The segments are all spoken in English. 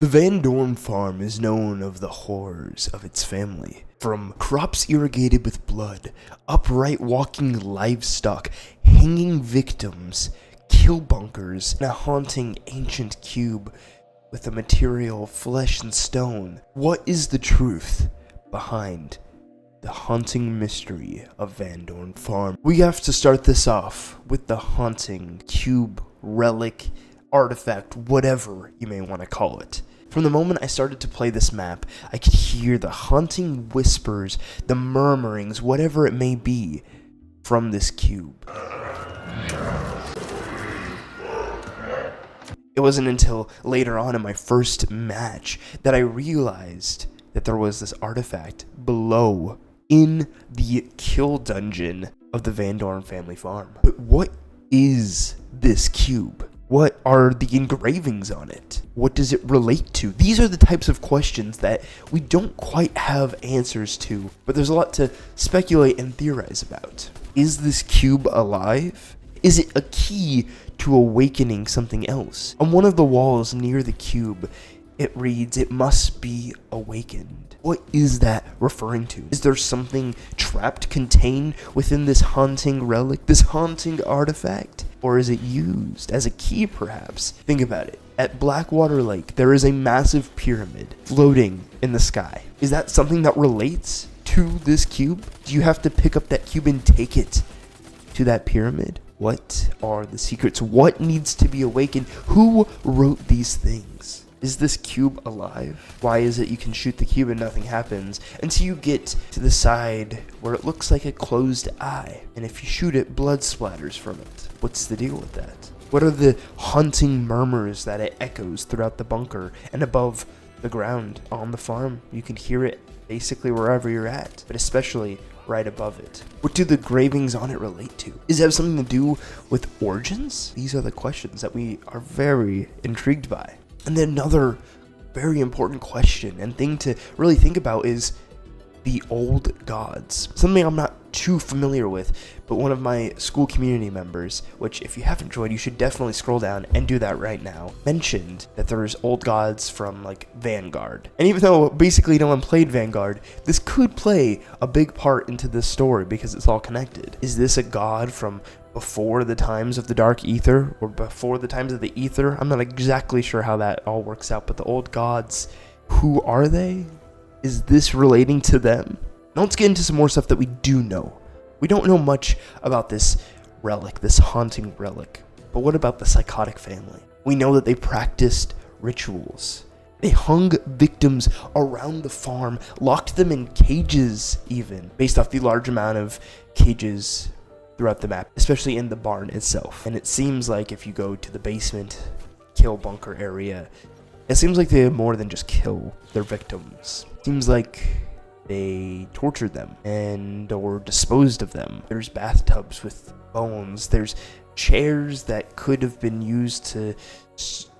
The Vandorn farm is known of the horrors of its family. From crops irrigated with blood, upright walking livestock, hanging victims, kill bunkers, and a haunting ancient cube with a material of flesh and stone. What is the truth behind the haunting mystery of Vandorn Farm? We have to start this off with the haunting cube, relic, artifact, whatever you may want to call it. From the moment I started to play this map, I could hear the haunting whispers, the murmurings, whatever it may be, from this cube. It wasn't until later on in my first match that I realized that there was this artifact below in the kill dungeon of the Vandorn family farm. But what is this cube? What are the engravings on it? What does it relate to? These are the types of questions that we don't quite have answers to, but there's a lot to speculate and theorize about. Is this cube alive? Is it a key to awakening something else? On one of the walls near the cube, it reads, "It must be awakened." What is that referring to? Is there something trapped, contained within this haunting relic, this haunting artifact? Or is it used as a key, perhaps? Think about it. At Blackwater Lake, there is a massive pyramid floating in the sky. Is that something that relates to this cube? Do you have to pick up that cube and take it to that pyramid? What are the secrets? What needs to be awakened? Who wrote these things? Is this cube alive? Why is it you can shoot the cube and nothing happens until you get to the side where it looks like a closed eye? And if you shoot it, blood splatters from it. What's the deal with that? What are the haunting murmurs that it echoes throughout the bunker and above the ground on the farm? You can hear it basically wherever you're at, but especially right above it. What do the engravings on it relate to? Does it have something to do with origins? These are the questions that we are very intrigued by. And then another very important question and thing to really think about is the old gods. Something I'm not too familiar with, but one of my school community members, which if you haven't joined, you should definitely scroll down and do that right now, mentioned that there's old gods from like Vanguard. And even though basically no one played Vanguard, this could play a big part into this story because it's all connected. Is this a god from before the times of the Dark Ether or before the times of the Ether? I'm not exactly sure how that all works out, but the old gods, who are they? Is this relating to them? Now let's get into some more stuff that we do know. We don't know much about this relic, this haunting relic, but what about the psychotic family? We know that they practiced rituals. They hung victims around the farm, locked them in cages even, based off the large amount of cages throughout the map, especially in the barn itself. And it seems like if you go to the basement kill bunker area, it seems like they more than just kill their victims. It seems like they tortured them and or disposed of them. There's bathtubs with bones. There's chairs that could have been used to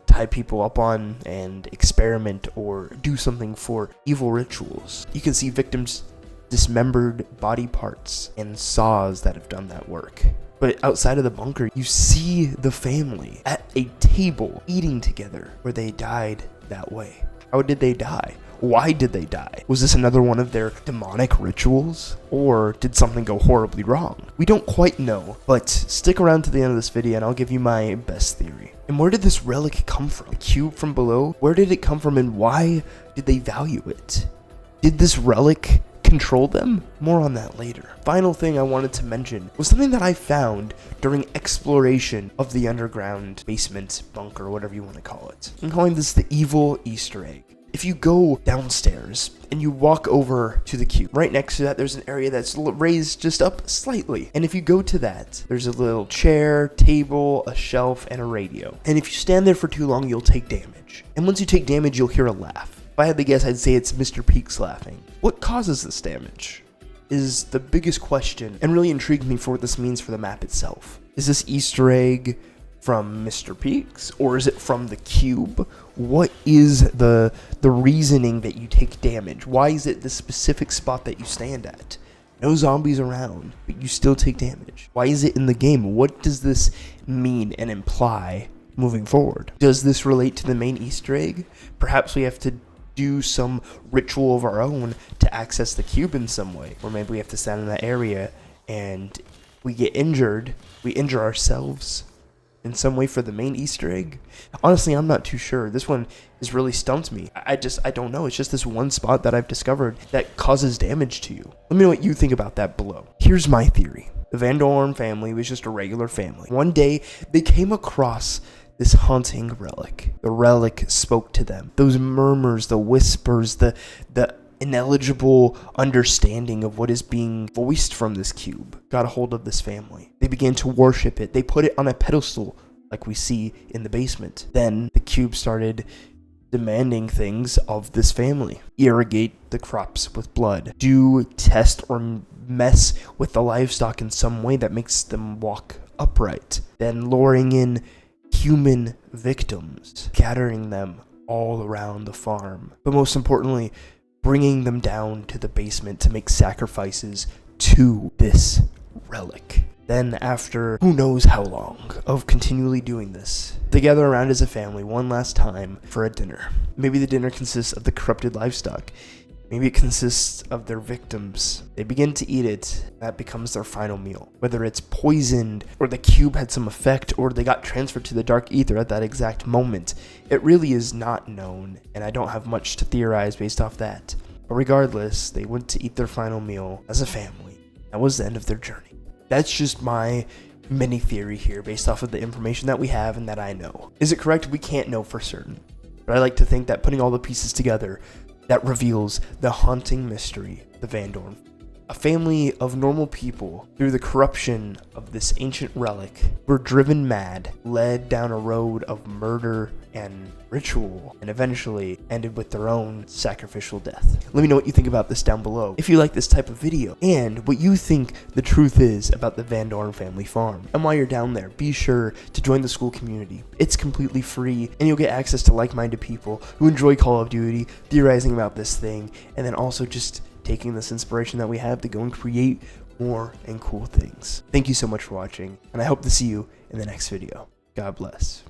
tie people up on and experiment or do something for evil rituals. You can see victims' dismembered body parts and saws that have done that work. But outside of the bunker, you see the family at a table eating together where they died that way. How did they die? Why did they die? Was this another one of their demonic rituals? Or did something go horribly wrong? We don't quite know, but stick around to the end of this video and I'll give you my best theory. And where did this relic come from? The cube from below? Where did it come from and why did they value it? Did this relic control them? More on that later. Final thing I wanted to mention was something that I found during exploration of the underground basement bunker, whatever you want to call it. I'm calling this the evil Easter egg. If you go downstairs and you walk over to the cube, right next to that there's an area that's raised just up slightly. And if you go to that, there's a little chair, table, a shelf, and a radio. And if you stand there for too long, you'll take damage. And once you take damage, you'll hear a laugh. If I had to guess, I'd say it's Mr. Peaks laughing. What causes this damage is the biggest question and really intrigued me for what this means for the map itself. Is this Easter egg from Mr. Peaks or is it from the cube? What is the reasoning that you take damage? Why is it the specific spot that you stand at? No zombies around, but you still take damage. Why is it in the game? What does this mean and imply moving forward. Does this relate to the main Easter egg? Perhaps we have to do some ritual of our own to access the cube in some way. Or maybe we have to stand in that area and we get injured, we injure ourselves in some way for the main Easter egg. Honestly, I'm not too sure. This one has really stumped me. I don't know. It's just this one spot that I've discovered that causes damage to you. Let me know what you think about that below. Here's my theory. The Vandorn family was just a regular family. One day, they came across this haunting relic. The relic spoke to them. Those murmurs, the whispers, the ineligible understanding of what is being voiced from this cube got a hold of this family. They began to worship it. They put it on a pedestal like we see in the basement. Then the cube started demanding things of this family. Irrigate the crops with blood. Do test or mess with the livestock in some way that makes them walk upright. Then luring in human victims, scattering them all around the farm. But most importantly, bringing them down to the basement to make sacrifices to this relic. Then after who knows how long of continually doing this, they gather around as a family one last time for a dinner. Maybe the dinner consists of the corrupted livestock. Maybe it consists of their victims. They begin to eat it. That becomes their final meal. Whether it's poisoned, or the cube had some effect, or they got transferred to the dark ether at that exact moment, it really is not known, and I don't have much to theorize based off that. But regardless, they went to eat their final meal as a family. That was the end of their journey. That's just my mini theory here based off of the information that we have and that I know. Is it correct? We can't know for certain. But I like to think that putting all the pieces together, that reveals the haunting mystery, the Vandorn. A family of normal people, through the corruption of this ancient relic, were driven mad, led down a road of murder and ritual, and eventually ended with their own sacrificial death. Let me know what you think about this down below, if you like this type of video, and what you think the truth is about the Vandorn family farm. And while you're down there, be sure to join the school community. It's completely free, and you'll get access to like-minded people who enjoy Call of Duty, theorizing about this thing, and then also just taking this inspiration that we have to go and create more and cool things. Thank you so much for watching, and I hope to see you in the next video. God bless.